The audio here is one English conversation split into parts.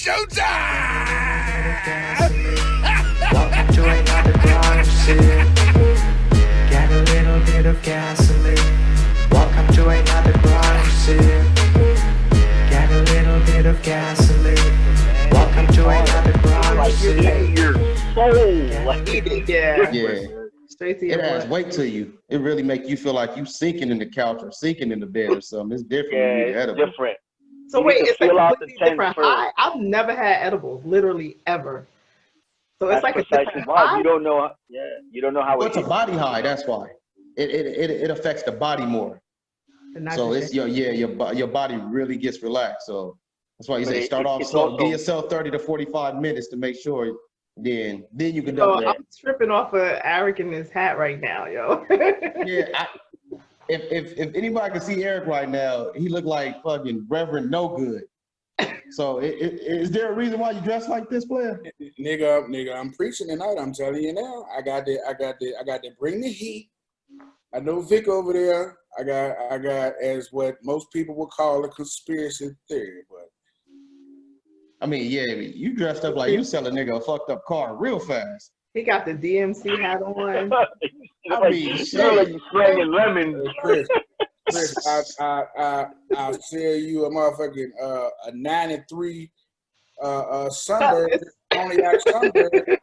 Welcome to another crime scene. Get a little bit of gasoline. Welcome to another crime scene. Get a little bit of gasoline. Welcome to another crime scene. Your soul, Yeah. Straight to your It adds butt. weight to you. It really make you feel like you sinking in the couch or sinking in the bed or something. It's different when you eat it's edible. different. So You wait, need to it's a feel out the completely different tense high. I've never had edibles, literally ever. So it's That's like a precisely different why high. you don't know. Yeah, you don't know how Well, it it's a is. body high. That's why. It affects the body more. And not So just it's your body really gets relaxed. So that's why you But say start off it's slow. also- Give yourself 30 to 45 minutes to make sure. Then you can So double that. I'm tripping off of Eric in his hat right now, yo. Yeah. If anybody can see Eric right now, he look like fucking Reverend No Good. So is there a reason why you dress like this, player? Nigga, I'm preaching tonight. I'm telling you now. I got to bring the heat. I know Vic over there. I got as what most people would call a conspiracy theory, but I mean, yeah, you dressed up like you sell a nigga a fucked up car real fast. He got the DMC hat on. I mean, you shit. look like you're slanging lemons. Chris, I'll sell you a motherfucking a 93 Sunbird, Pontiac Sunbird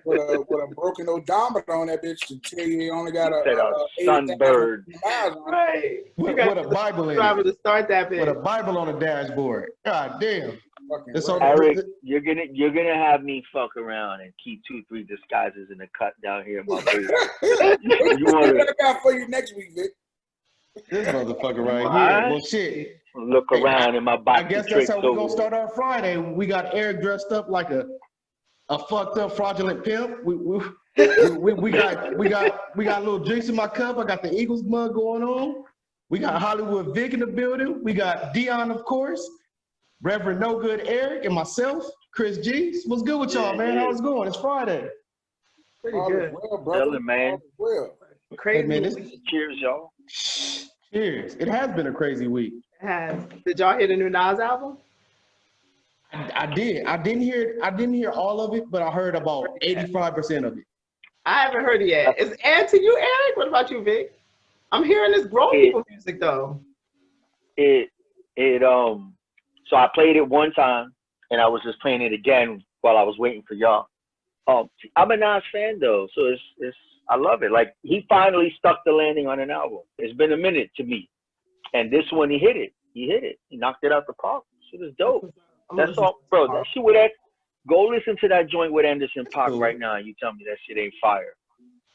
with a broken odometer on that bitch to tell you only got Said a Sunbird. miles on it. Right. With You got a Bible in driver it. to start that With a bitch. Bible on the dashboard. God damn. Fucking So right. Eric, you're gonna have me fuck around and keep 2-3 disguises in the cut down here in my booth. You wanna- What I got for you next week, Vic? this motherfucker right What? here. Well, shit. Look Hey, around in my I box. guess that's how we're gonna start our Friday. We got Eric dressed up like a fucked up fraudulent pimp. We got little drinks in my cup. I got the Eagles mug going on. We got Hollywood Vic in the building. We got Dion, of course, Reverend No Good Eric, and myself, Chris G. What's good with y'all, man? How's it going? It's Friday. Pretty All is good. well, brother. Tell him, man. All is well. Crazy. Hey, man, this- week Cheers, y'all. Cheers. It has been a crazy week. it has. Did y'all hear the new Nas album? I did. I didn't hear all of it, but I heard about 85% of it. I haven't heard it yet. Is Ed to you, Eric? What about you, Vic? I'm hearing this grown people music though. So I played it one time and I was just playing it again while I was waiting for y'all. I'm a Nas fan though, so it's I love it. Like he finally stuck the landing on an album. It's been a minute to me, and this one he hit it. He knocked it out the park. Shit is dope. That's all, bro. That shit with that. Go listen to that joint with Anderson .Paak Cool. right now. And you tell me that shit ain't fire.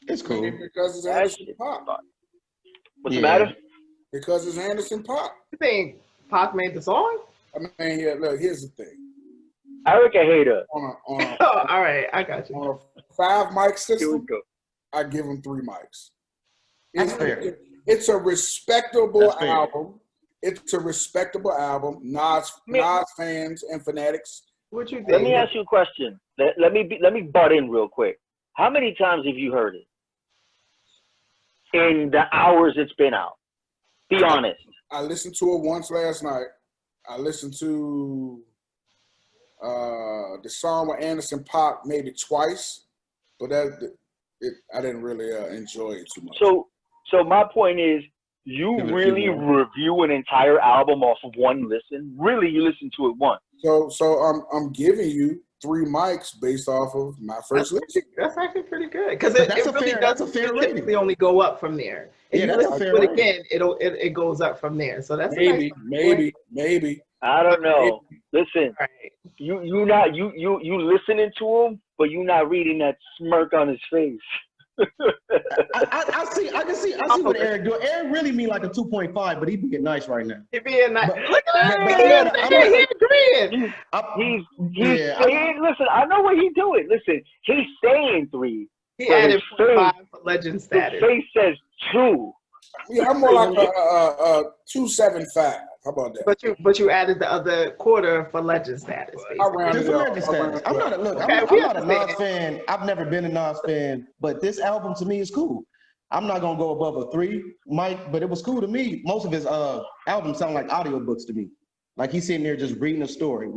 It's cool. Because it's That Anderson shit Pop. fire. What's Yeah. the matter? Because it's Anderson Pop. You think Pac made the song? I mean, yeah, look, here's the thing. Eric a hater. On Oh, all right, I got you. a 5 mic Here we system, go. I give him 3 mics. That's fair. It's a respectable That's fair. album. It's a respectable album. Nas fans and fanatics. What you think? Let me ask you a question. Let me butt in real quick. How many times have you heard it in the hours it's been out? Be honest. I listened to it once last night. I listened to the song with Anderson .Paak maybe twice, but I didn't really enjoy it too much. So my point is, you Give it a really few more. review an entire album off of one listen? Really, you listen to it once? So I'm giving you 3 mics based off of my first listen. That's actually pretty good because But it that's a really fair- does that's a fair typically rating. only go up from there. If Yeah, you that's a listen fair to it rating. again, it goes up from there. So that's a Maybe. I don't know. Listen, Right. you listening to him, but you not reading that smirk on his face. I can see what Eric doing. Eric really mean like a 2.5, but he being nice right now. He being nice. But- Look at but that. I'm not- He agreeing. He's Yeah, saying, listen, I know what he's doing. Listen, he's saying 3. He But added his face- 5 for legend His status. face says 2. Yeah, I'm more like a 2.75. How about that? But you added the other quarter for legend status. I Basically. rounded Just it for up. legend status. I'm not a look. Okay, I'm we not a understand. Nas fan. I've never been a Nas fan, but this album to me is cool. I'm not gonna go above a 3, Mike, but it was cool to me. Most of his albums sound like audiobooks to me. Like he's sitting there just reading a story,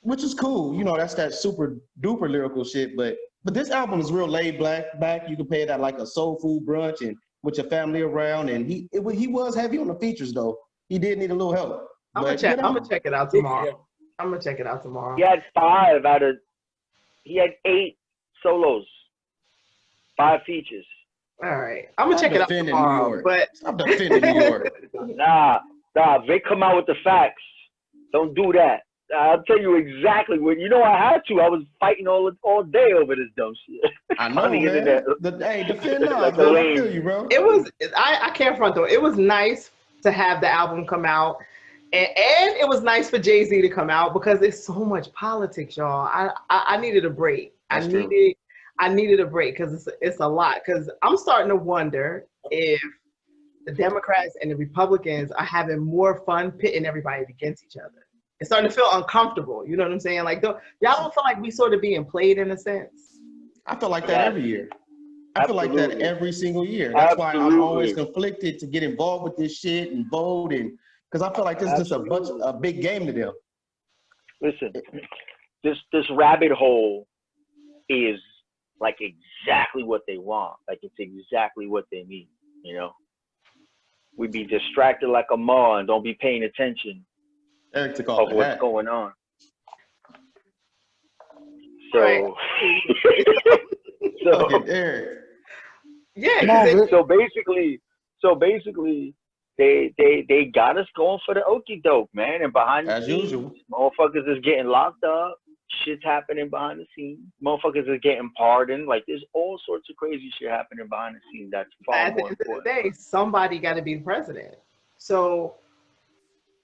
which is cool. You know, that's that super duper lyrical shit. But this album is real laid back. You can play it at like a soul food brunch and with your family around. And he was heavy on the features though. He did need a little help. I'm gonna check it out tomorrow. I'm gonna check it out tomorrow. He had he had 8 solos, 5 features. All right, I'm gonna check it out tomorrow. But stop defending New York. Nah, Vic come out with the facts. Don't do that. I'll tell you exactly what. You know, I had to. I was fighting all day over this dumb shit. I know, man. Hey, defend us. Like I feel you, bro. It was. I can't front though. It was nice to have the album come out, and it was nice for Jay-Z to come out because there's so much politics, y'all. I needed a break. I needed a break because it's a lot. Because I'm starting to wonder if the Democrats and the Republicans are having more fun pitting everybody against each other. It's starting to feel uncomfortable. You know what I'm saying? Like, y'all don't feel like we sort of being played in a sense? I feel like that every year. I feel like that every single year. That's why I'm always conflicted to get involved with this shit and vote, and because I feel like this is just a big game to them. Listen, this rabbit hole is like exactly what they want. Like it's exactly what they need. You know, we be distracted like a mall and don't be paying attention Eric took of what's going on. So, Right. Eric. Yeah. So basically, they got us going for the okie doke, man. And behind the scenes, usual, motherfuckers is getting locked up. Shit's happening behind the scenes. Motherfuckers are getting pardoned. Like there's all sorts of crazy shit happening behind the scenes. That's far more important. At the end of the day, somebody got to be the president. So,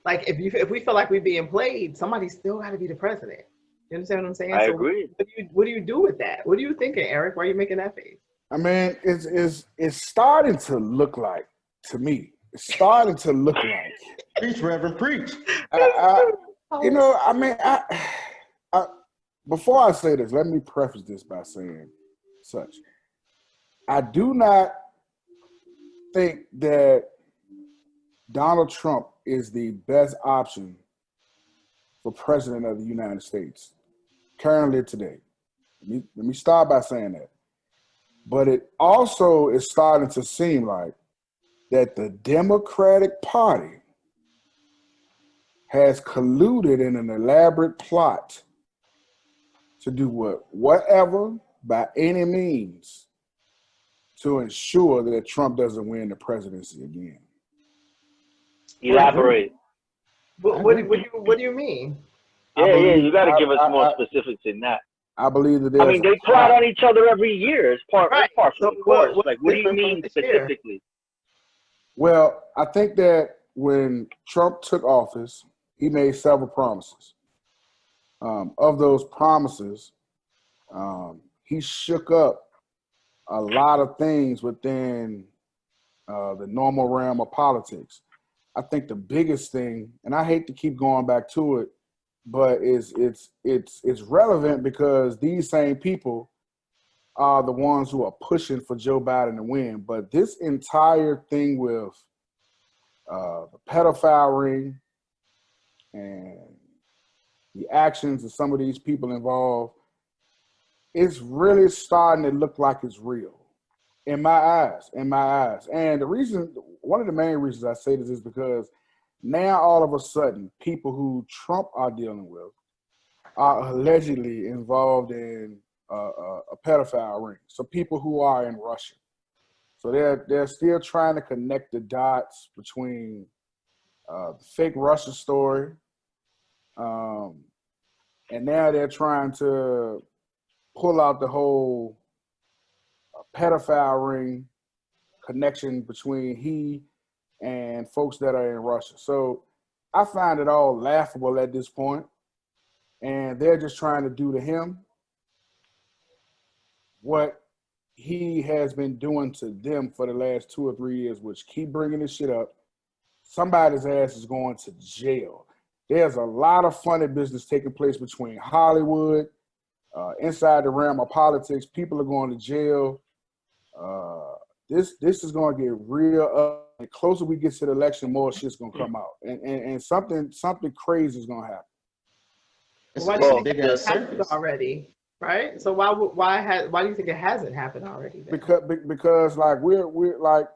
like, if we feel like we're being played, somebody still got to be the president. You understand what I'm saying? I agree. What do you do with that? What are you thinking, Eric? Why are you making that face? I mean, it's starting to look like, to me, it's starting to look like. Preach, Reverend, preach. You know, I mean, before I say this, let me preface this by saying such. I do not think that Donald Trump is the best option for president of the United States currently today. Let me start by saying that. But it also is starting to seem like that the Democratic Party has colluded in an elaborate plot to do whatever by any means to ensure that Trump doesn't win the presidency again. Elaborate. What do you mean? Yeah, you got to give us more specifics in that. I believe that. I mean, they plot on each other every year. It's part of the course. Like, what do you mean specifically? Well, I think that when Trump took office, he made several promises. Of those promises, he shook up a lot of things within the normal realm of politics. I think the biggest thing, and I hate to keep going back to it, but it's relevant because these same people are the ones who are pushing for Joe Biden to win. But this entire thing with the pedophile ring and the actions of some of these people involved, it's really starting to look like it's real in my eyes. And one of the main reasons I say this is because now all of a sudden, people who Trump are dealing with are allegedly involved in a pedophile ring. So people who are in Russia. So they're still trying to connect the dots between the fake Russia story, and now they're trying to pull out the whole pedophile ring connection between he and folks that are in Russia. So I find it all laughable at this point, and they're just trying to do to him what he has been doing to them for the last 2 or 3 years, which keep bringing this shit up. Somebody's ass is going to jail. There's a lot of funny business taking place between Hollywood, inside the realm of politics. People are going to jail. This is going to get real the closer we get to the election, more shit's gonna come out, and something crazy is gonna happen. It's, Why do it's you a think big it ass hasn't happened circus. already? Right. So why do you think it hasn't happened already? Then? Because like we're like,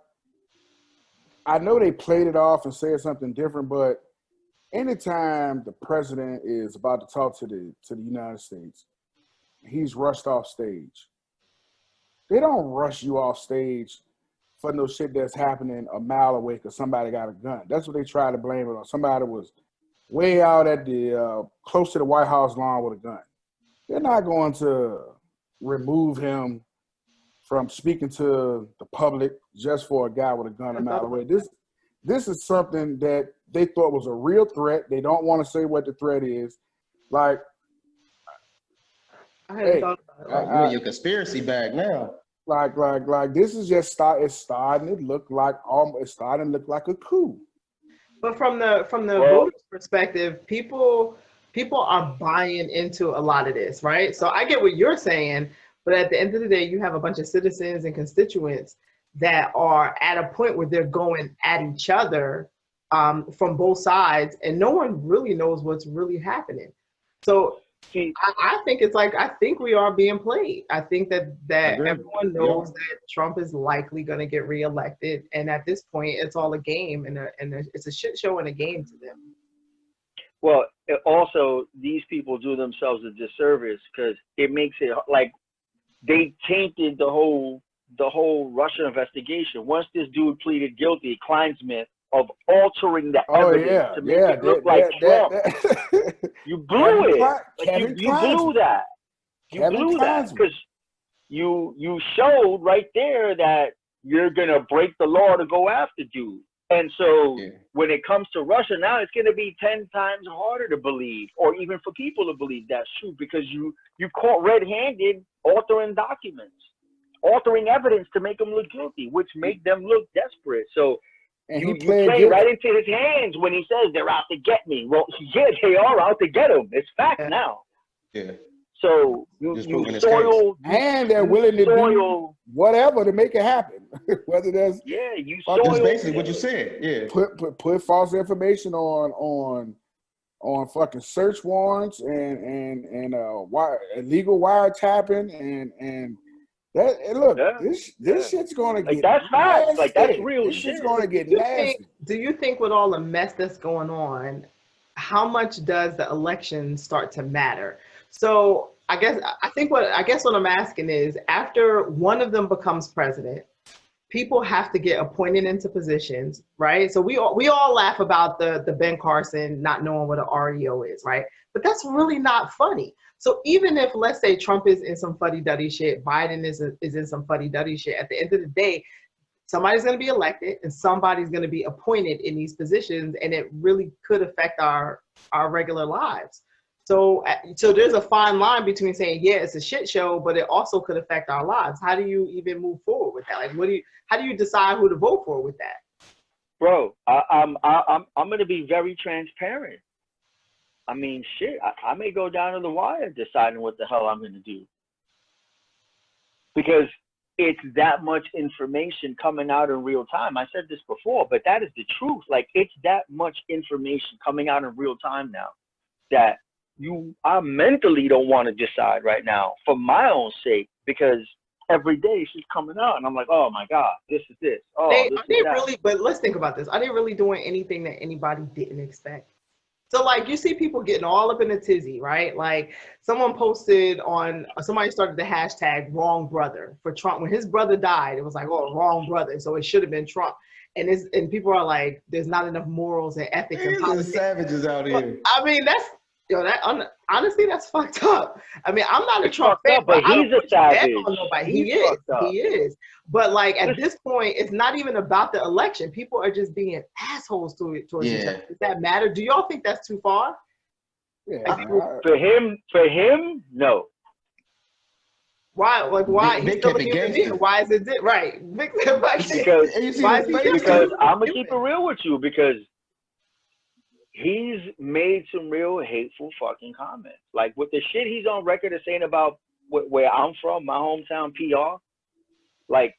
I know they played it off and said something different, but anytime the president is about to talk to the United States, he's rushed off stage. They don't rush you off stage for no shit that's happening a mile away because somebody got a gun. That's what they try to blame it on. Somebody was way out at the close to the White House lawn with a gun. They're not going to remove him from speaking to the public just for a guy with a gun a mile away. This is something that they thought was a real threat. They don't want to say what the threat is. Like, I thought about it. You in your conspiracy bag now. Like this is just it's starting to look like a coup. But from the voters' perspective, people are buying into a lot of this, right? So I get what you're saying, but at the end of the day, you have a bunch of citizens and constituents that are at a point where they're going at each other from both sides, and no one really knows what's really happening. So I think it's like, I think we are being played. I think that everyone knows that Trump is likely going to get reelected, and at this point, it's all a game, and it's a shit show and a game to them. Well, also these people do themselves a disservice because it makes it like they tainted the whole Russia investigation. Once this dude pleaded guilty, Kleinsmith, of altering the evidence to make it look like Trump. You blew it. You blew that. You blew that because you showed right there that you're gonna break the law to go after dude. And so when it comes to Russia now, it's gonna be 10 times harder to believe, or even for people to believe that's true, because you caught red-handed altering documents, altering evidence to make them look guilty, which make them look desperate. So. And you play right into his hands when he says they're out to get me. Well, yeah, they are out to get him. It's fact now. Yeah. So you soil, and they're willing to do whatever to make it happen. Whether that's you soil. That's basically what you said. Yeah. Put false information on fucking search warrants and illegal wiretapping and. This shit's gonna get that's facts. nasty. Like that's real this shit. Shit's gonna get nasty. Do you think with all the mess that's going on, how much does the election start to matter? So I guess what I'm asking is, after one of them becomes president, people have to get appointed into positions, right? So we all laugh about the Ben Carson not knowing what an REO is, right? But that's really not funny. So even if, let's say, Trump is in some fuddy-duddy shit, Biden is in some fuddy-duddy shit, at the end of the day, somebody's going to be elected and somebody's going to be appointed in these positions, and it really could affect our regular lives. So there's a fine line between saying, yeah, it's a shit show, but it also could affect our lives. How do you even move forward with that? Like, how do you decide who to vote for with that? Bro, I'm going to be very transparent. I mean, shit, I may go down to the wire deciding what the hell I'm going to do. Because it's that much information coming out in real time. I said this before, but that is the truth. Like, it's that much information coming out in real time now that I mentally don't want to decide right now for my own sake, because every day she's coming out and I'm like, oh my God, this is this. Oh, this is that. Really, but let's think about this. Are they really doing anything that anybody didn't expect? So like, you see people getting all up in a tizzy, right? Like somebody started the hashtag wrong brother for Trump. When his brother died, it was like, oh, wrong brother. So it should have been Trump. And people are like, there's not enough morals and ethics and politics. Savages out here. I mean, honestly, that's fucked up. I mean, I'm not a Trump fan, but he's a savage. He is. But like at this point, it's not even about the election. People are just being assholes towards each other. Does that matter? Do y'all think that's too far? Yeah. For him, no. Why? Like why? He's still a human being. Why is it right? Because I'm gonna keep it real with you, because he's made some real hateful fucking comments. Like with the shit he's on record of saying about where I'm from, my hometown PR. Like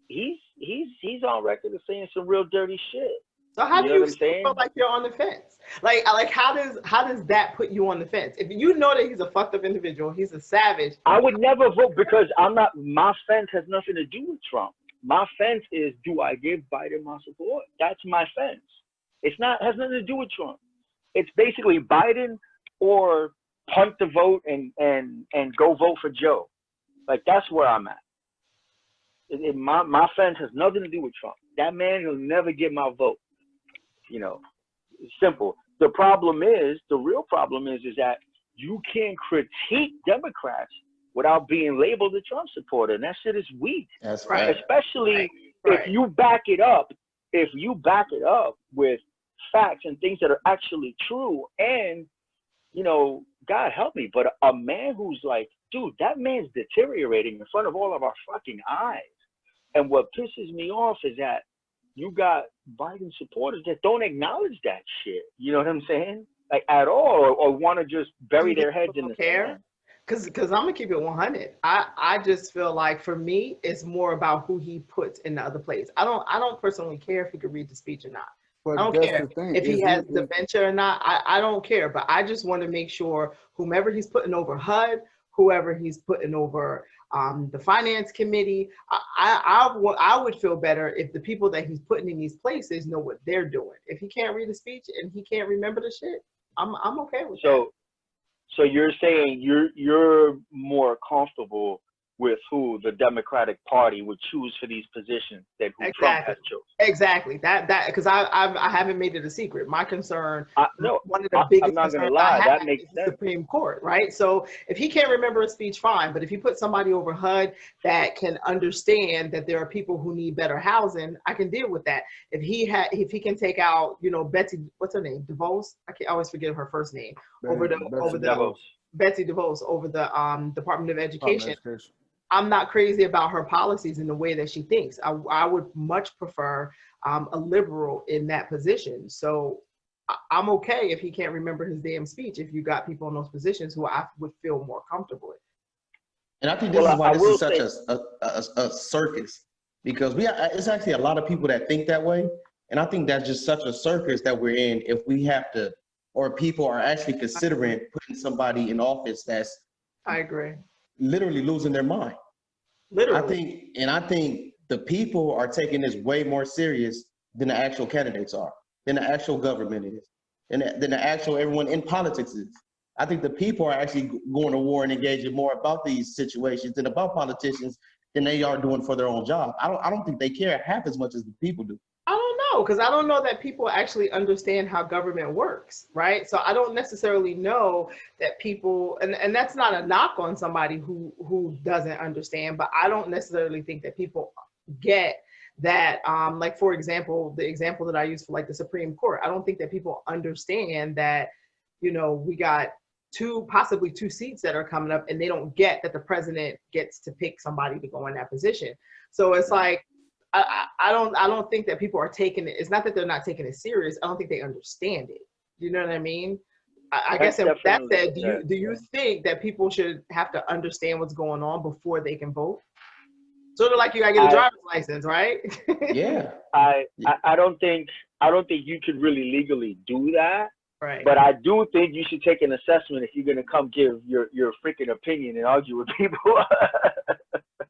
he's on record of saying some real dirty shit. So how You do know you what I'm saying? feel like you're on the fence? Like how does that put you on the fence? If you know that he's a fucked up individual, he's a savage. I would never vote because I'm not. My fence has nothing to do with Trump. My fence is, do I give Biden my support? That's my fence. It's not, has nothing to do with Trump. It's basically Biden or punt the vote and go vote for Joe. Like, that's where I'm at. My fence has nothing to do with Trump. That man will never get my vote. You know, it's simple. The real problem is that you can't critique Democrats without being labeled a Trump supporter, and that shit is weak. That's right. Especially Right. if you back it up. If you back it up with facts and things that are actually true, and you know, God help me, but a man who's like, dude, that man's deteriorating in front of all of our fucking eyes. And what pisses me off is that you got Biden supporters that don't acknowledge that shit. You know what I'm saying? Like, at all, or want to just bury their heads in the sand. Because I'm gonna keep it 100. I just feel like for me, it's more about who he puts in the other place. I don't personally care if he could read the speech or not. But I don't that's care the thing. if he has dementia or not. I don't care. But I just want to make sure whomever he's putting over HUD, whoever he's putting over the finance committee, I would feel better if the people that he's putting in these places know what they're doing. If he can't read the speech and he can't remember the shit, I'm okay with that. So you're saying you're more comfortable with who the Democratic Party would choose for these positions than who Trump has chosen. Exactly. That because I haven't made it a secret. My concern, one of the I'm biggest not gonna concerns lie, I that have makes is the sense. Supreme Court, right? So if he can't remember a speech, fine. But if you put somebody over HUD that can understand that there are people who need better housing, I can deal with that. If he can take out, you know, Betsy, what's her name, DeVos? I always forget her first name. Betsy DeVos over the Department of Education. I'm not crazy about her policies and the way that she thinks. I would much prefer a liberal in that position. So I'm okay if he can't remember his damn speech, if you got people in those positions who I would feel more comfortable with. And I think this is why this is such a circus, because it's actually a lot of people that think that way. And I think that's just such a circus that we're in if we have to, or people are actually considering putting somebody in office that's I agree. literally losing their mind. Literally. I think the people are taking this way more serious than the actual candidates are, than the actual government is, than the actual everyone in politics is. I think the people are actually going to war and engaging more about these situations and about politicians than they are doing for their own job. I don't think they care half as much as the people do. I don't know, because I don't know that people actually understand how government works, right? So I don't necessarily know that people, and that's not a knock on somebody who doesn't understand, but I don't necessarily think that people get that, like, for example, the example that I use for like the Supreme Court, I don't think that people understand that, you know, we got possibly two seats that are coming up, and they don't get that the president gets to pick somebody to go in that position. So it's like, I don't think that people are taking it. It's not that they're not taking it serious. I don't think they understand it. You know what I mean? I guess with that said, do you think that people should have to understand what's going on before they can vote? Sort of like you gotta get a driver's license, right? Yeah. I don't think you could really legally do that. Right. But I do think you should take an assessment if you're gonna come give your freaking opinion and argue with people.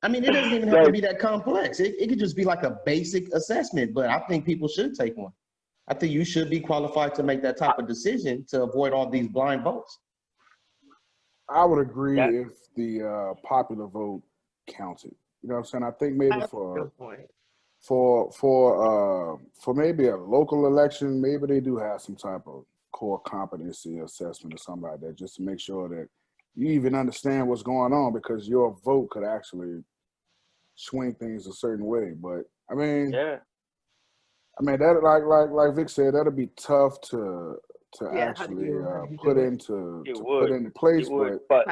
I mean, it doesn't even have to be that complex. It could just be like a basic assessment, but I think people should take one. I think you should be qualified to make that type of decision to avoid all these blind votes. I would agree if the popular vote counted. You know what I'm saying? I think maybe for maybe a local election, maybe they do have some type of core competency assessment or something like that, just to make sure that you even understand what's going on, because your vote could actually swing things a certain way. But I mean, that like Vic said, that'll be tough to actually put into place. But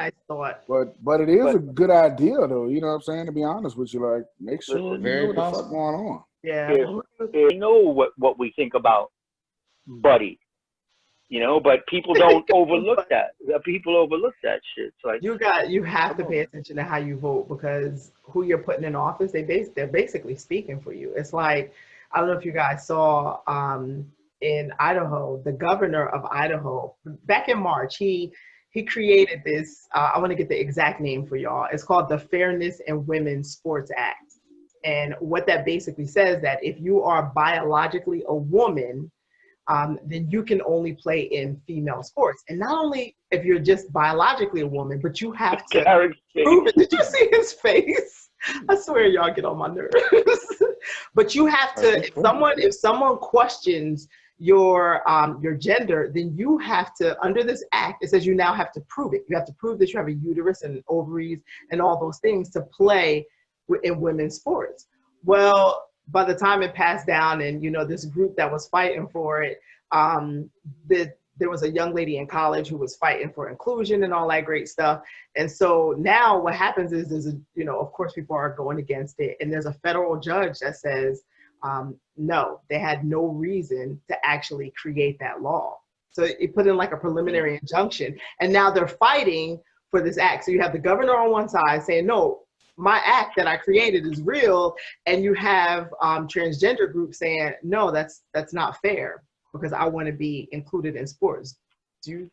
it is a good idea though. You know what I'm saying? To be honest with you, like, make sure you know what the fuck going on. Yeah. If you know what we think about Buddy, You know, but people don't overlook that. People overlook that shit. It's like you have to pay attention to how you vote, because who you're putting in office, they're basically speaking for you. It's like, I don't know if you guys saw in Idaho, the governor of Idaho back in March, he created this. I want to get the exact name for y'all. It's called the Fairness in Women's Sports Act, and what that basically says that if you are biologically a woman, then you can only play in female sports. And not only if you're just biologically a woman, but you have to prove it. Did you see his face? I swear y'all get on my nerves. But you have to, if someone questions your gender, then you have to, under this act, it says you now have to prove it. You have to prove that you have a uterus and ovaries and all those things to play in women's sports. Well, by the time it passed down, and you know, this group that was fighting for it, there was a young lady in college who was fighting for inclusion and all that great stuff. And so now what happens is, you know, of course people are going against it, and there's a federal judge that says no, they had no reason to actually create that law. So it put in like a preliminary injunction, and now they're fighting for this act. So you have the governor on one side saying, no, my act that I created is real, and you have transgender groups saying, no, that's not fair, because I want to be included in sports. Do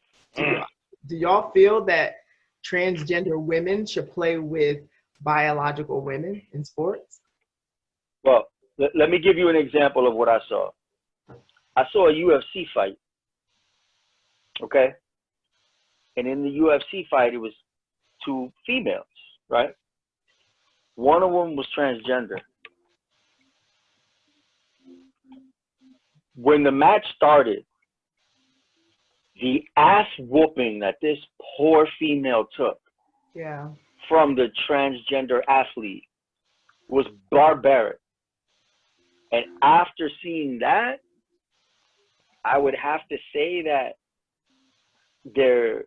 y'all feel that transgender women should play with biological women in sports? Well, let me give you an example of what I saw. I saw a UFC fight, okay? And in the UFC fight, it was two females, right? One of them was transgender. When the match started, the ass whooping that this poor female took from the transgender athlete was barbaric. And after seeing that, I would have to say that they're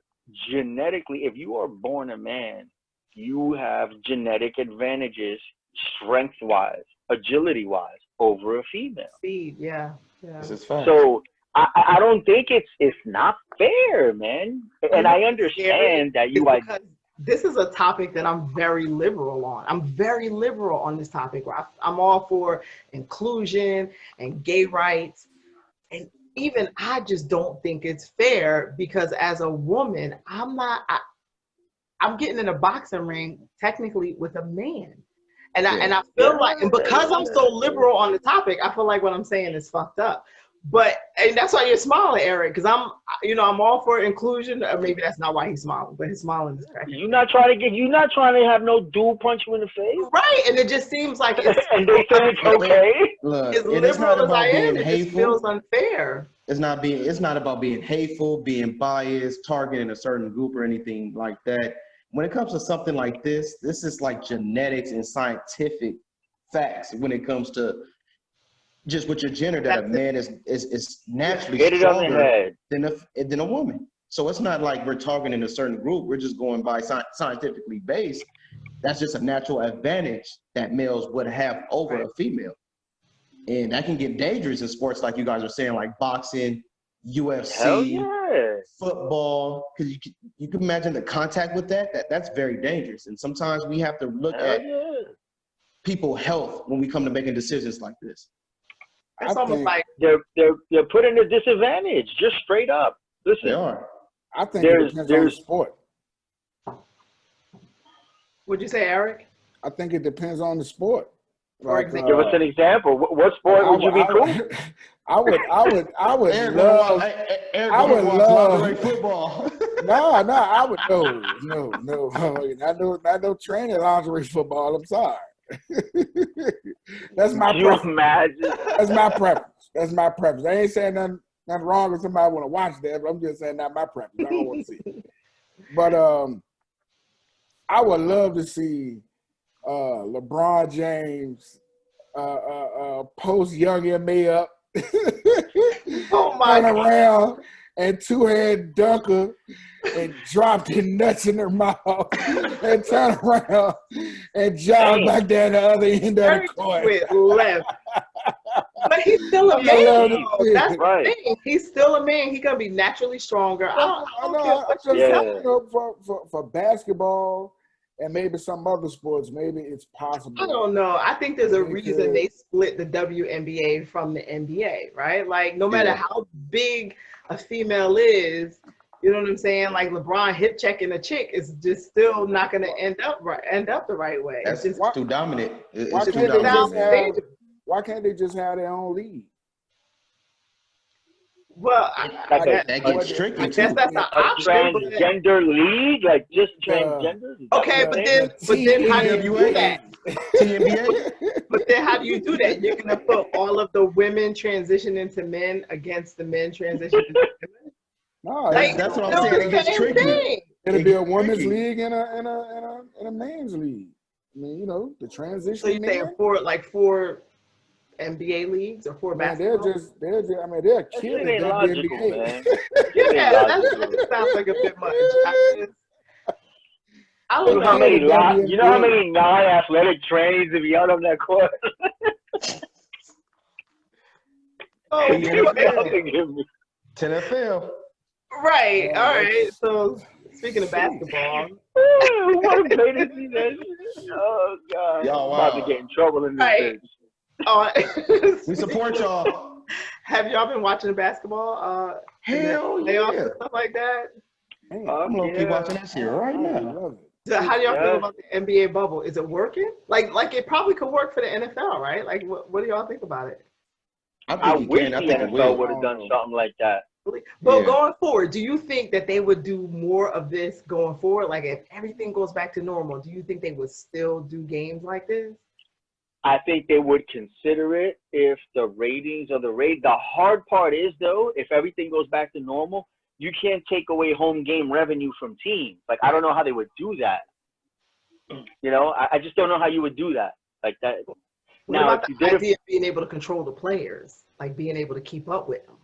genetically, if you are born a man, you have genetic advantages, strength-wise, agility-wise, over a female. Speed, yeah. This is fun. So I don't think it's not fair, man. And I understand that you like. This is a topic that I'm very liberal on. I'm very liberal on this topic. Where I'm all for inclusion and gay rights, and even I just don't think it's fair, because as a woman, I'm getting in a boxing ring technically with a man. And I feel like, and because I'm so liberal on the topic, I feel like what I'm saying is fucked up. And that's why you're smiling, Eric, because I'm all for inclusion. Or maybe that's not why he's smiling, but his smiling is cracking. You're not trying to have no dude punch you in the face. Right, and it just seems like it's and they say it's okay. Look, as liberal as I am, it just hateful. feels unfair. It's not about being hateful, being biased, targeting a certain group or anything like that. When it comes to something like this is like genetics and scientific facts when it comes to just with your gender, that a man is naturally stronger than a woman. So it's not like we're targeting a certain group. We're just going by scientifically based. That's just a natural advantage that males would have over a female. And that can get dangerous in sports like you guys are saying, like boxing, UFC, football, because you can imagine the contact with that's very dangerous. And sometimes we have to look at people's health when we come to making decisions like this. It's almost like they're put in a disadvantage, just straight up. Listen, they are. I think it depends on the sport. What'd you say, Eric? I think it depends on the sport. For example, give us an example. What sport would you be cool? I would love lingerie football. No, I would no. Not no training lingerie football. I'm sorry. That's my preference. That's my preference. That's my preference. I ain't saying nothing wrong with somebody want to watch that, but I'm just saying that's my preference. I don't want to see it. But I would love to see LeBron James post Young M.A. up. Oh my around, and two-hand dunker and dropped their nuts in their mouth and turned around and jogged back down the other end of the court. With left. But he's still a man. Though. That's right. The thing. He's still a man. He's gonna be naturally stronger. I don't care what you say. For basketball and maybe some other sports, maybe it's possible. I don't know. I think there's a reason they split the WNBA from the NBA, right? Like no matter how big a female is, you know what I'm saying? Like LeBron hip checking a chick is just still not gonna end up the right way. That's just too dominant. Why can't they just have their own league? Well, that gets tricky. I guess that's an option. Transgender league, like just transgender. Okay, but then how do you do that? TNBA. But then how do you do that? You're gonna put all of the women transition into men against the men transition into women. No, that's what I'm saying. It gets tricky. It'll be a women's league and a men's league. I mean, you know, the transition. So you saying four NBA leagues or four basketball? They're killing the WNBA. Yeah, that sounds like a bit much. I don't know. You know how many non-athletic trains if you out on that court? NFL. Right. All right. So speaking of basketball. What a great to see that. Oh God. Y'all, I'm about to get in trouble in this bitch. We support y'all. Have y'all been watching the basketball? Hell playoffs and stuff like that? I'm gonna keep watching that shit right now. So how do y'all feel about the NBA bubble? Is it working? Like it probably could work for the NFL, right? Like what do y'all think about it? I wish the NFL would have done something like that. But going forward, do you think that they would do more of this going forward? Like if everything goes back to normal, do you think they would still do games like this? I think they would consider it if the ratings or the hard part is though, if everything goes back to normal, you can't take away home game revenue from teams. Like I don't know how they would do that. You know, I just don't know how you would do that. Like that. What about the idea of being able to control the players, like being able to keep up with them?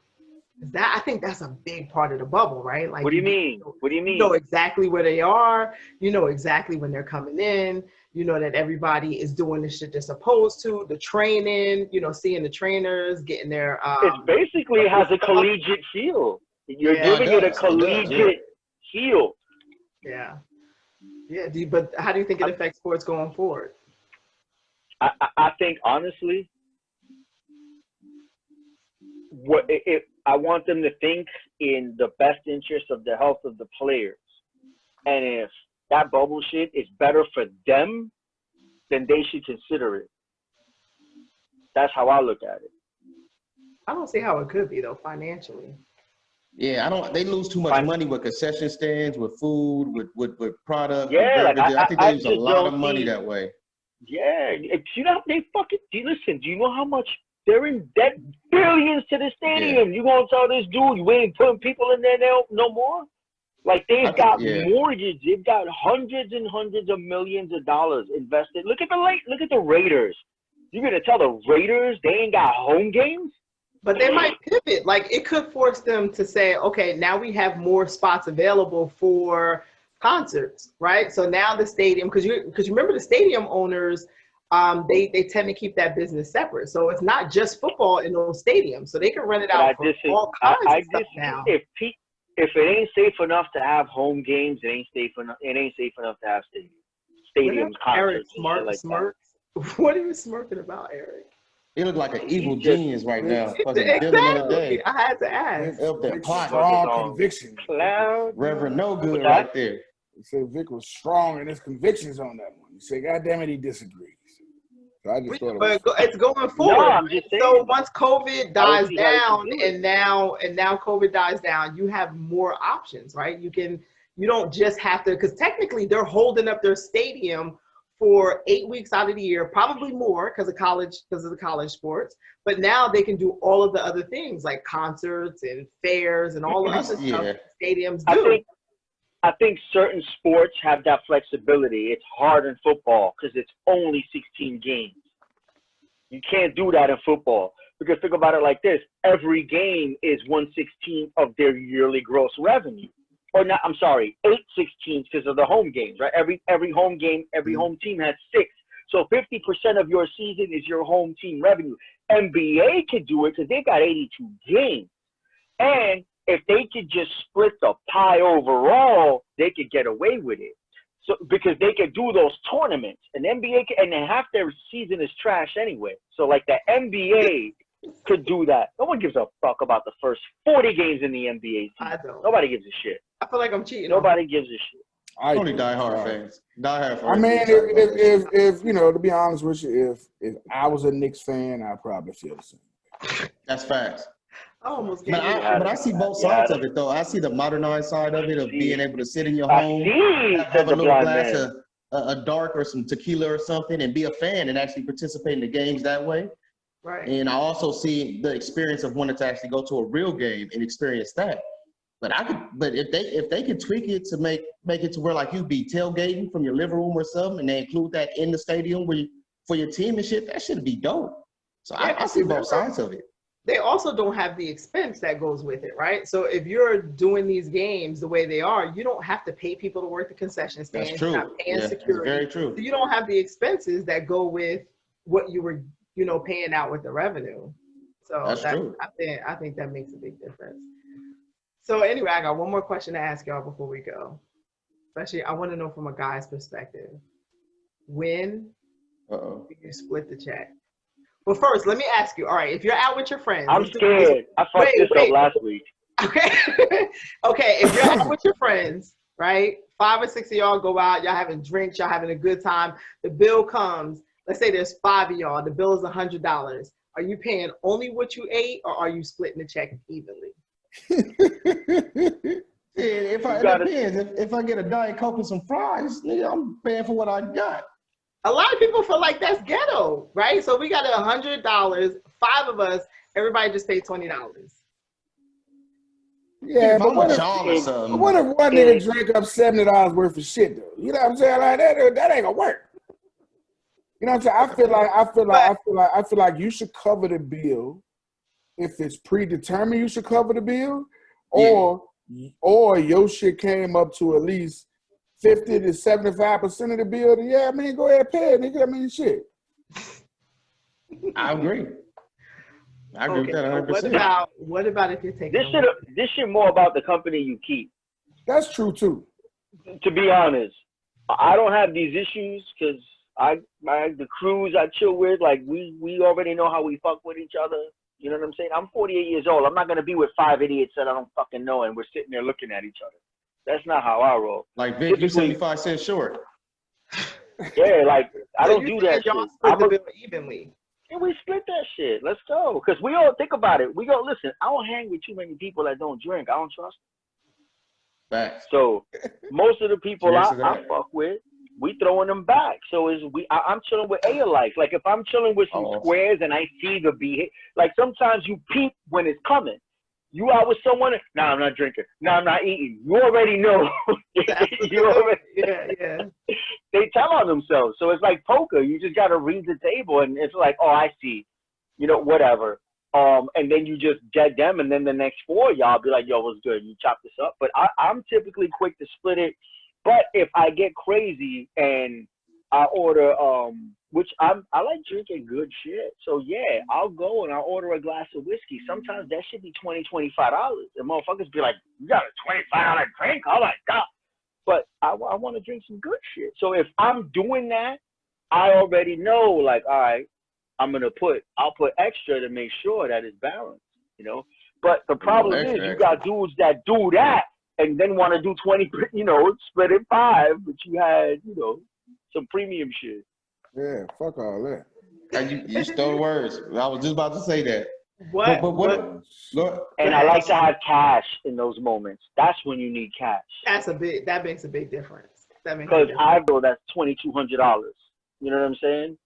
I think that's a big part of the bubble, right? Like, what do you mean? What do you mean? You know exactly where they are. You know exactly when they're coming in. You know that everybody is doing the shit they're supposed to. The training, you know, seeing the trainers, getting their. It basically has a collegiate feel. You're giving it a collegiate feel. Yeah. Yeah. But how do you think it affects sports going forward? I think honestly, I want them to think in the best interest of the health of the players. And if that bubble shit is better for them, then they should consider it. That's how I look at it. I don't see how it could be though, financially. Yeah, they lose too much money with concession stands, with food, with product. Yeah, like I think they lose a lot of money that way. Yeah, you know they fucking. Listen, do you know how much they're in debt? Billions to the stadium. Yeah. You gonna tell this dude you ain't putting people in there no more? Like they've got mortgages. They've got hundreds and hundreds of millions of dollars invested. Look at the Raiders. You're gonna tell the Raiders they ain't got home games? But they might pivot. Like it could force them to say, okay, now we have more spots available for concerts, right? So now the stadium, because you remember the stadium owners, they tend to keep that business separate. So it's not just football in those stadiums. So they can rent it out for all kinds of stuff now. If it ain't safe enough to have home games, it ain't safe enough to have stadiums, concerts. Eric smirks. What are you smirking about, Eric? He look like an evil genius right now. Exactly. I had to ask. Strong conviction. Reverend No Good right there. He said Vic was strong in his convictions on that one. He said, God damn it, he disagrees. So I just thought it's going forward. So once COVID dies down and now COVID dies down, you have more options, right? You don't just have to, because technically they're holding up their stadium for 8 weeks out of the year, probably more because of the college sports. But now they can do all of the other things like concerts and fairs and all the other stuff stadiums do. I think certain sports have that flexibility. It's hard in football because it's only 16 games. You can't do that in football. Because think about it like this: every game is 1/16 of their yearly gross revenue, or not. I'm sorry, 8/16 because of the home games, right? Every home game, every home team has 6. So 50% of your season is your home team revenue. NBA could do it because they've got 82 games, and if they could just split the pie overall, they could get away with it. So because they could do those tournaments, and NBA and then half their season is trash anyway. So like the NBA could do that. No one gives a fuck about the first 40 games in the NBA season. I don't. Nobody gives a shit. I feel like I'm cheating. Nobody gives a shit. Only diehard fans. Diehard fans. I mean, if you know, to be honest with you, if I was a Knicks fan, I'd probably feel the same. That's facts. I almost But I see both sides of it, though. I see the modernized side of it, of being able to sit in your home, have a little glass of a dark or some tequila or something, and be a fan and actually participate in the games that way. Right. And I also see the experience of wanting to actually go to a real game and experience that. But if they could tweak it to make it to where like you be tailgating from your living room or something, and they include that in the stadium for your team and shit, that should be dope. So I see both sides of it. They also don't have the expense that goes with it, right? So if you're doing these games the way they are, you don't have to pay people to work the concession stand. That's true. You're not paying security. That's very true. So you don't have the expenses that go with what you were, paying out with the revenue. So that's true. I think that makes a big difference. So anyway, I got one more question to ask y'all before we go. Especially, I want to know from a guy's perspective. When do you split the check? Well, first, let me ask you. All right, if you're out with your friends, I'm scared. I fucked this up last week. Okay. Okay, if you're out with your friends, right? 5 or 6 of y'all go out, y'all having drinks, y'all having a good time. The bill comes. Let's say there's 5 of y'all. The bill is $100. Are you paying only what you ate, or are you splitting the check evenly? It depends. If I get a Diet Coke and some fries, nigga, I'm paying for what I got. A lot of people feel like that's ghetto, right? So we got $100, 5 of us, everybody just paid $20. Yeah, but what if one nigga drink up $70 worth of shit though? You know what I'm saying? Like that ain't gonna work. You know what I'm saying? I feel like you should cover the bill if it's predetermined. You should cover the bill, or your shit came up to at least 50 to 75% of the bill. Yeah, I mean, go ahead and pay it, nigga. I mean, shit. I agree. I agree with that 100%. What about if you're taking this shit more about the company you keep? That's true too. To be honest, I don't have these issues because the crews I chill with, like we already know how we fuck with each other. You know what I'm saying? I'm 48 years old. I'm not gonna be with 5 idiots that I don't fucking know and we're sitting there looking at each other. That's not how I roll. Like Vic, you 75 cents short. Yeah, like I don't do that shit. Y'all split the bill evenly. And we split that shit. Let's go. Because we all think about it. We go, listen, I don't hang with too many people that don't drink. I don't trust them. Facts. So most of the people I fuck with, we throwing them back. So I'm chilling with A-alike. Like if I'm chilling with some squares and I see the behavior, like sometimes you peep when it's coming. You out with someone, I'm not drinking. I'm not eating. You already know. Yeah. They tell on themselves. So it's like poker. You just got to read the table and it's like, oh, I see. Whatever. And then you just get them and then the next 4 y'all be like, yo, what's good? You chop this up. But I'm typically quick to split it. But if I get crazy and I order, which I like drinking good shit. So yeah, I'll go and I'll order a glass of whiskey. Sometimes that should be $20, $25. And motherfuckers be like, you got a $25 drink? Oh my God. But I want to drink some good shit. So if I'm doing that, I already know, like, all right, I'll put extra to make sure that it's balanced, But the problem is you got dudes that do that and then want to do 20, split it 5, but you had, some premium shit. Yeah, fuck all that. You stole words. I was just about to say that. What? And I like to have cash in those moments. That's when you need cash. That makes a big difference. Because I know that's $2,200. You know what I'm saying?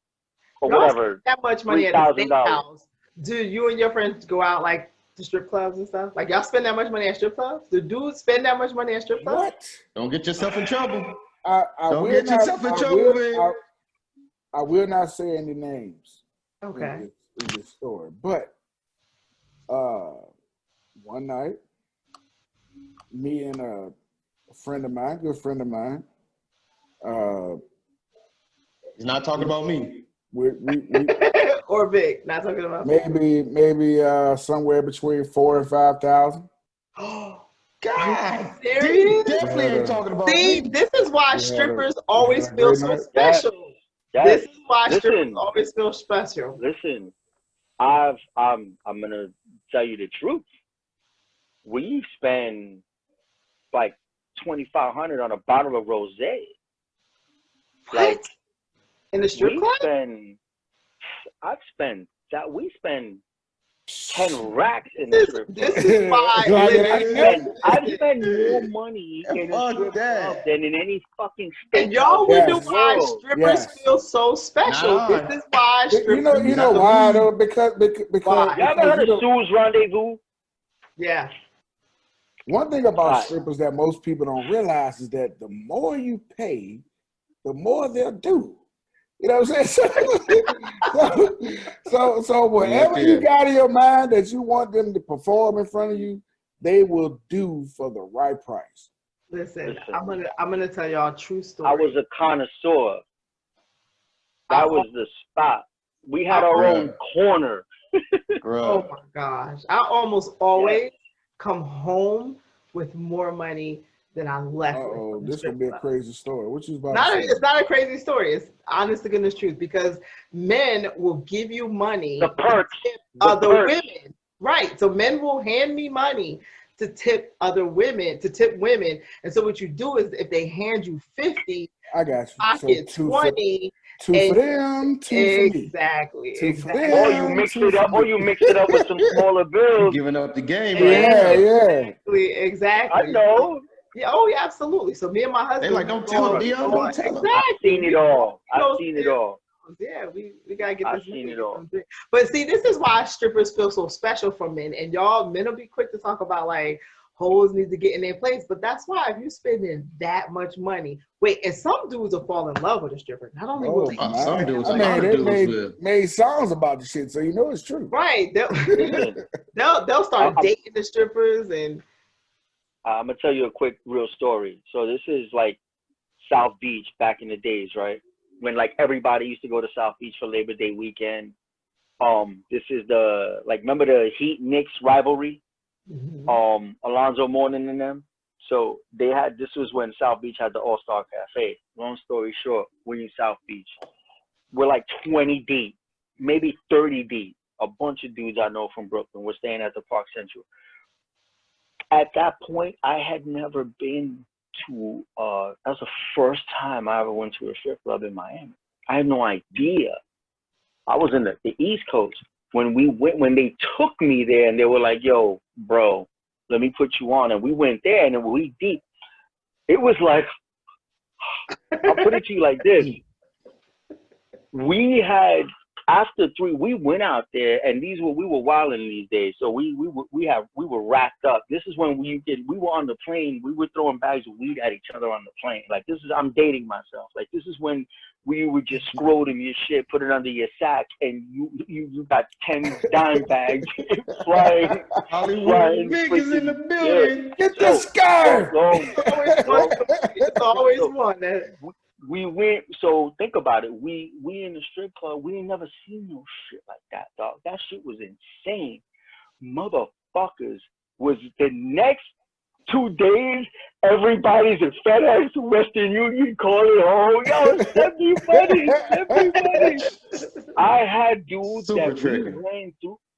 Or whatever. That much money at a steakhouse. Do you and your friends go out like to strip clubs and stuff? Like y'all spend that much money at strip clubs? Do dudes spend that much money at strip clubs? What? Don't get yourself in trouble. Don't get yourself in trouble, man. I will not say any names. Okay. In this story, but One night, me and a friend of mine, good friend of mine, He's not talking about me. we Or Vic, not talking about maybe somewhere between 4,000 and 5,000. Oh, God, serious? definitely ain't talking about See, me. this is why We had strippers a always great feel so night. special. Yes. This is why strippers Listen. always feel special. Listen, I'm gonna tell you the truth. We spend like 2,500 on a bottle of rosé. What? In the strip club? We spend 10 racks in the strip club. This is why I spend more money in a strip club than in any fucking state. and y'all in wonder the why world. strippers feel so special. Nah. This is why strippers. You know why though? Because Why? You ever heard of Sue's Rendezvous? Yeah. one thing about Right. strippers that most people don't realize is that the more you pay, the more they'll do. You know what I'm saying? So whatever you got in your mind that you want them to perform in front of you, they will do for the right price. Listen, I'm gonna tell y'all a true story. I was a connoisseur. That was the spot. We had our own corner. Oh my gosh. I almost always come home with more money than I left with. Uh-oh, from the this strip will be a club. crazy story. What you about to say? It's not a crazy story. It's honest to goodness truth because men will give you money The perks. to tip The other perks. women. Right. So men will hand me money to tip other women, to tip women. And so what you do is if they hand you 50, I got you. I So get two 20. for them, two for me. Exactly. Two for Exactly. them. Or you mix it up. Or you mix it up with some smaller bills. Giving up the game. Yeah. Exactly. I know. Yeah, oh yeah, absolutely. So me and my husband. They like, don't tell him, Dion, don't tell him. Exactly. I've seen it all. I've seen it all. Yeah, we gotta get I've this. seen it all. But see, this is why strippers feel so special for men. And y'all, men will be quick to talk about like hoes need to get in their place. But that's why if you're spending that much money, and some dudes will fall in love with a stripper. Not only will they, some dudes, I mean, they made songs about the shit, so you know it's true. Right? They'll start dating the strippers and. I'm gonna tell you a quick real story. So this is like South Beach back in the days, right? When like everybody used to go to South Beach for Labor Day weekend. This is remember the Heat Knicks rivalry? Mm-hmm. Alonzo Mourning and them. So this was when South Beach had the All-Star Cafe. Long story short, we're in South Beach. We're like 20 deep, maybe 30 deep. A bunch of dudes I know from Brooklyn. We're staying at the Park Central. At that point, I had never been to, that was the first time I ever went to a strip club in Miami. I had no idea. I was in the East Coast. When they took me there and they were like, yo, bro, let me put you on. And we went there and we deep. It was like, I'll put it to you like this. We had, after we went out there and we were wilding these days. So we were racked up. This is when we were on the plane. We were throwing bags of weed at each other on the plane. Like I'm dating myself. Like this is when we would just scrotum your shit, put it under your sack, and you got 10 dime bags flying. Hollywood niggas in the building. Yeah. Get this guy. It's always one. We went, so think about it. We in the strip club, we ain't never seen no shit like that, dog. That shit was insane. Motherfuckers was the next 2 days, everybody's in FedEx, Western Union, calling home. Yo, send me money. I had dudes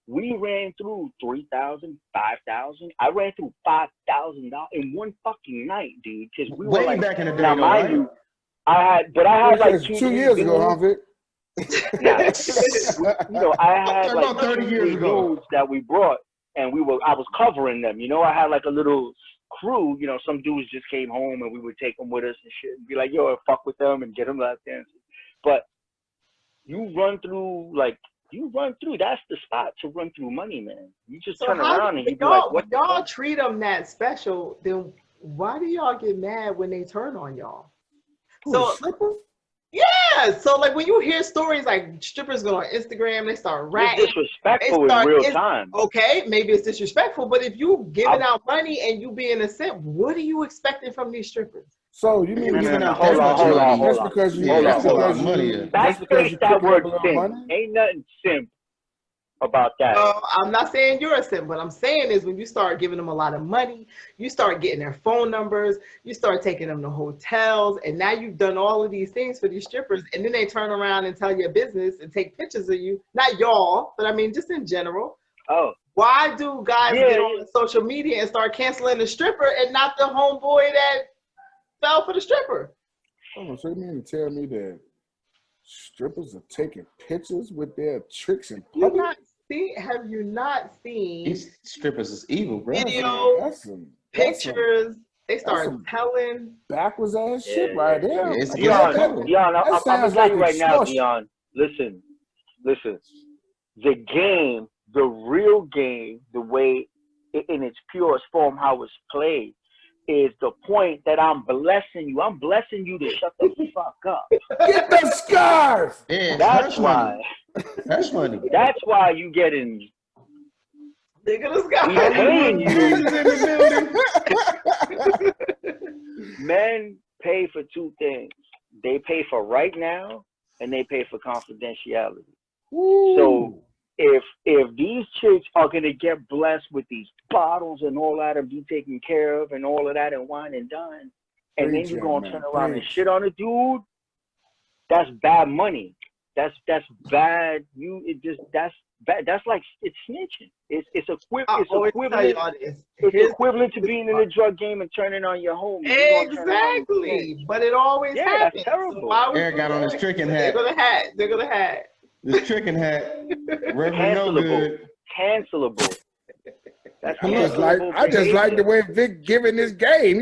we ran through 3,000, 5,000. I ran through $5,000 in one fucking night, dude. Because we were like, back in the day, now mind you, I had like 2 years ago, huh, Vic? I had like about 30 years ago dudes that we brought, and I was covering them. I had like a little crew. Some dudes just came home, and we would take them with us and shit, and be like, yo, fuck with them and get them lap dances. But you run through. That's the spot to run through money, man. You just turn around and you be like, what? Y'all treat them that special, then why do y'all get mad when they turn on y'all? So, yeah, Yeah, so like when you hear stories like strippers go on Instagram, they start ratting. It's disrespectful in real time. Okay, maybe it's disrespectful, but if you giving out money and you being a simp, what are you expecting from these strippers? So you mean giving out Hold that on, much money? just because you Yeah, that's a lot of just money. because Backspace you that picking word up a little simp. money? Ain't nothing simp about that. I'm not saying you're a simp. What I'm saying is when you start giving them a lot of money, you start getting their phone numbers, you start taking them to hotels, and now you've done all of these things for these strippers, and then they turn around and tell your business and take pictures of you. Not y'all, but I mean just in general. Oh. Why do guys get on social media and start canceling the stripper and not the homeboy that fell for the stripper? Oh, so you mean to tell me that strippers are taking pictures with their tricks in public? Have you not seen These strippers is evil, bro. videos, pictures? They start telling backwards ass shit right there. Yeah, Dion, I'm gonna tell you right now, extortion. Dion. Listen. The game, the real game, the way in its purest form, how it's played, is the point that I'm blessing you. I'm blessing you to shut the fuck up. Get the scarf. Yeah, That's why. That's funny. That's why you getting. Nigga, this guy. We paying you. in the building. Men pay for two things. They pay for right now, and they pay for confidentiality. Ooh. So if these chicks are gonna get blessed with these bottles and all that and be taken care of and all of that and wine and dine, and then you're gonna turn around and shit on a dude, that's bad money. That's bad. That's bad. That's like it's snitching. It's equivalent to being in the drug game and turning on your homie. Exactly, but it always happens. That's terrible. So Eric got on his tricking hat. They're gonna hat. This tricking hat. Reverend No Good. Cancelable. That's I just like the way Vic giving this game.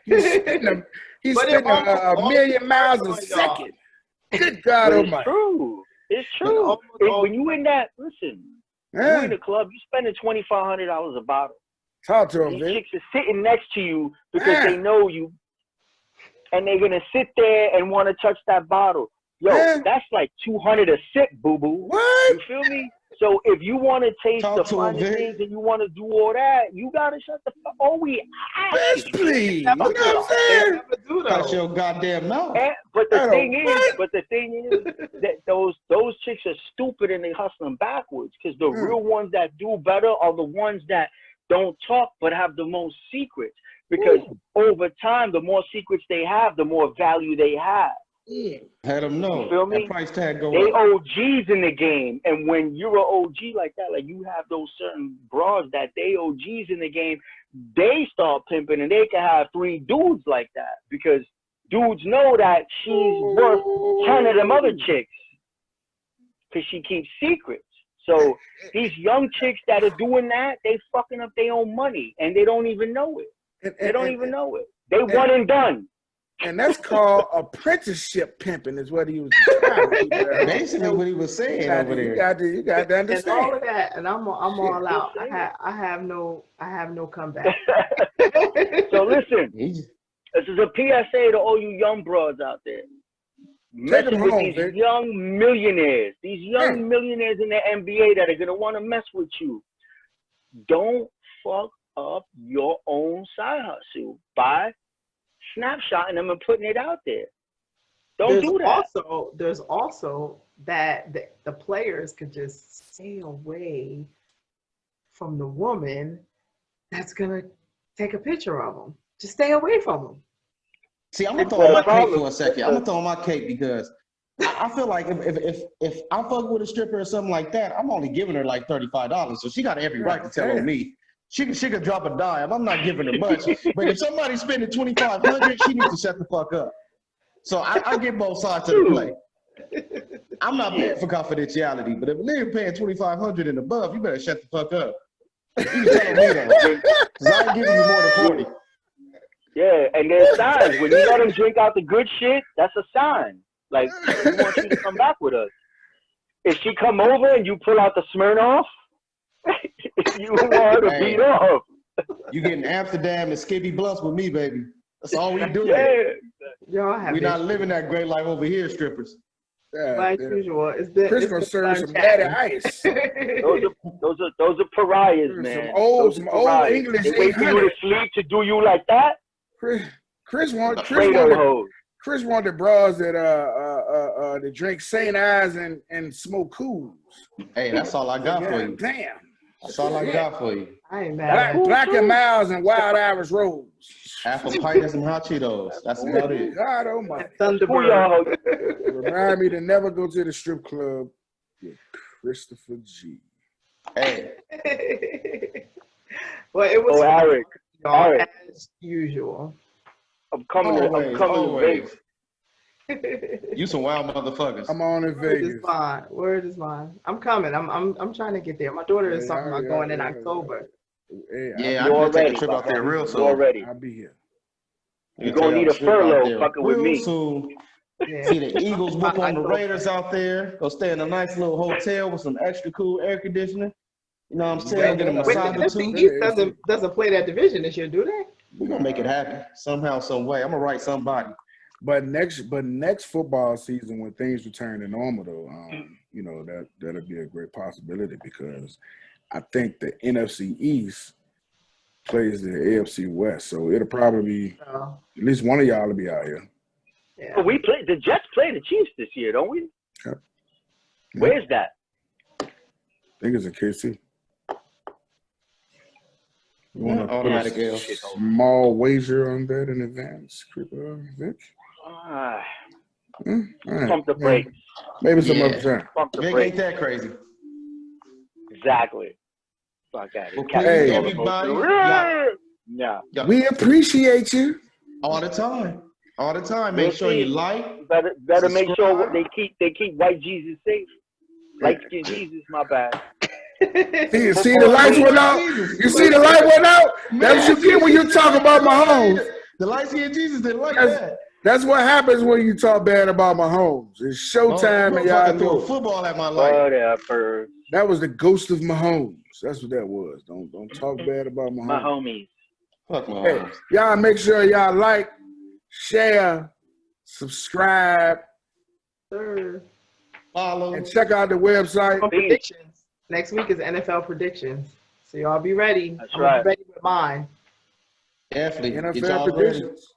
He's spitting a million miles a second. Good God Almighty. It's true. When you in that, listen, you in the club, you spending $2,500 a bottle. Talk to him, These chicks are sitting next to you because they know you, and they're gonna sit there and want to touch that bottle. Yo, that's like $200 a sip, boo boo. What? You feel me? So if you want to taste the finer things and you want to do all that, you gotta shut the fuck. Oh, we Bitch, please. You know what I'm saying? Cut your goddamn mouth. But the thing is that those chicks are stupid and they hustling backwards because the real ones that do better are the ones that don't talk but have the most secrets. Because over time, the more secrets they have, the more value they have. Let them know. You feel me? That price tag go they up. OGs in the game, and when you're an OG like that, like you have those certain bras that they OGs in the game, they start pimping, and they can have 3 dudes like that because dudes know that she's worth 10 of them other chicks because she keeps secrets. So these young chicks that are doing that, they fucking up their own money, and they don't even know it. They don't even know it. They one and done. And that's called apprenticeship pimping, is what he was basically what he was saying over there. You got to understand. And all of that, and I'm all out. I have no comeback. So listen, this is a PSA to all you young broads out there. Messing with these young millionaires, millionaires in the NBA that are gonna want to mess with you. Don't fuck up your own side hustle by snapshotting them and putting it out there. Don't do that. There's also that the players could just stay away from the woman that's gonna take a picture of them. Just stay away from them. See, I'm gonna throw on my cake for a second. I'm gonna throw on my cake because I feel like if I fuck with a stripper or something like that, I'm only giving her like $35, so she got every right to tell on me. She could drop a dime. I'm not giving her much. But if somebody's spending $2,500, she needs to shut the fuck up. So I get both sides of the play. I'm not paying for confidentiality, but if a nigga paying $2,500 and above, you better shut the fuck up. You can tell me though, because I ain't giving you more than 40. Yeah, and there's signs. When you let them drink out the good shit, that's a sign. Like, we want you to come back with us. If she come over and you pull out the Smirnoff, you want her to beat off. You getting Amsterdam and Skippy Blunts with me, baby. That's all we do. Yeah. Y'all have We're not issues. living that great life over here, strippers. Like usual. It's the Chris it's gonna the serve some sunshine. natty ice. Those are pariahs, Some man. old Those are pariahs. English They wait for you to 800. sleep to do you like that. Chris want Fredo hoes. Chris want the bras that drink St. Ives and smoke cools. Hey, that's all I got for you. Damn. That's all I got for you. I ain't mad. Black and Miles and Wild Irish Rose. Apple Pipers and hot Cheetos. That's about it. God almighty. Thunderbird. Remind me to never go to the strip club with Christopher G. Hey, Well, it was Eric. y'all, Eric. as usual. I'm coming to Vegas. You some wild motherfuckers. I'm on in Word Vegas. is mine. Word is mine. I'm coming. I'm trying to get there. My daughter is talking about going in October. Hey, Yeah, You're I'm gonna take ready, a trip out there real You're soon. ready. I'll be here. You're gonna need a furlough fucking with me. Soon. Yeah. See the Eagles whoop on the Raiders out there. Go stay in a nice little hotel with some extra cool air conditioning. You know what I'm saying? Get a Wait, massage the or NFC two. East doesn't play that division this year, do they? We're gonna make it happen somehow, some way. I'm gonna write somebody. But next football season, when things return to normal, though, that'll be a great possibility because I think the NFC East plays the AFC West, so it'll probably be at least one of y'all will be out here. Yeah. But the Jets play the Chiefs this year, don't we? Yep. Where's that? I think it's in KC. You want to put Automatic L. a small wager on that in advance, Vic? Pump the brakes. Maybe some other time. Pump the Vic brakes. ain't that crazy. Exactly. Fuck that. Well, Hey. everybody, No. We appreciate you. all the time. All the time. Make sure you like. Better make sure subscribe. they keep white Jesus safe. Light skin Jesus, my bad. See the lights went out? You see the light went out? That's what you get when you talk about Mahomes. The light skinned Jesus didn't like that. That's what happens when you talk bad about Mahomes. It's showtime and y'all threw a know. football at my life. Whatever. That was the ghost of Mahomes. That's what that was. Don't talk bad about Mahomes. My homies. Fuck my Hey, homies. y'all make sure y'all like, share, subscribe, Follow. and check out the website. Predictions. Next week is NFL predictions. So y'all be ready. That's I'm right. ready with mine. Definitely. Get NFL y'all ready. predictions.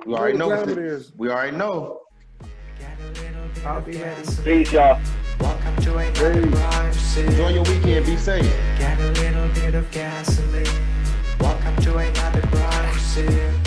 We already know What what time it it is. is. We already know. I'll be ready. Peace, y'all. Welcome to another brunch sip. Enjoy your weekend. Be safe. Get a little bit of gasoline. Welcome to another brunch sip.